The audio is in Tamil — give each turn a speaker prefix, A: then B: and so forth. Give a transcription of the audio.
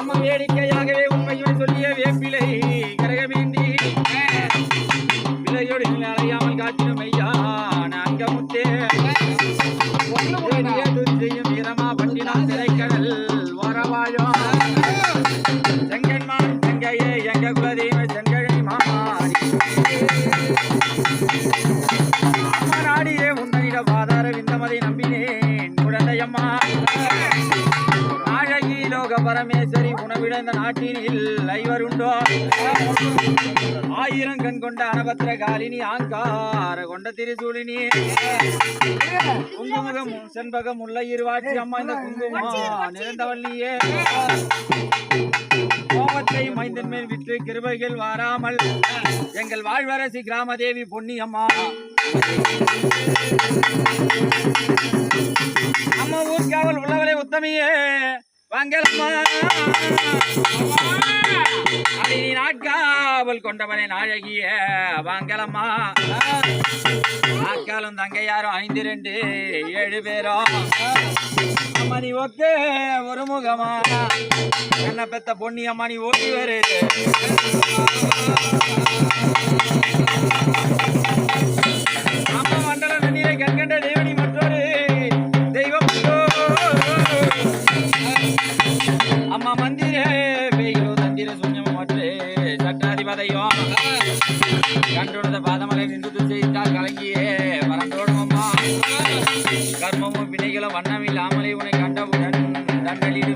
A: அம்மா வேடிக்கையாகவே உண்மையை சொல்லிய வேப்பிலை கரகமேந்தி பிள்ளையோடு அலையாமல் காத்திடும் ஐயா நான்க முத்தே செய்யும் வீரமா பண்டினான் திரைக்கடல் வரவாயோ செங்கன்மான் செங்கையே எங்க குலதெய்வ செங்கழி மாமாடி அம்மா நாடியே உன்னனிட பாதார விந்தமதை நம்பினேன் குழந்தையம்மா நாழகி லோக பரமேஸ்வரி உணவிட இந்த நாட்டினில் ஐவருண்டோ ஆயிரம் கண் கொண்ட அனபத்திர காலினி ஆங்கார கொண்ட திரிசூலினி குங்குமுகம் செண்பகம் உள்ள இருவாட்சி அம்மா இந்த குங்குமா நிறைந்தவள்ளியே கோபத்தை மைந்தன் மேல் விட்டு கிருபைகள் வாராமல் எங்கள் வாழ்வரசி கிராமதேவி பொன்னி அம்மா அம்மா ஊர்காவல் உள்ளவளை உத்தமியே வாங்கலம்மா அடி நாட்காவல் கொண்டவனை நாழகிய வாங்கலம்மா நாட்காலும் தங்கையாரும் 5 2 7 பேரும் அம்மா நீ ஒக்கே ஒரு முகமா என்ன பெத்த பொன்னி அம்மா நீ ஓடி வரு அம்மா மண்டல நன்னீரை கண்கண்ட தேவனி மற்றொரு தெய்வம் அம்மா மந்திரே பெய்கிறோ தந்திர சுஞ்சம் மற்றே சட்டாதிபதையோ கண்டுணத பாதமலை நின்று செய்தால் கலங்கியே பறந்தோடும் அம்மா கர்மமும் வினைகளும் வண்ணமில்லாமலே உன்னை கண்டவுடன் தண்டலிடு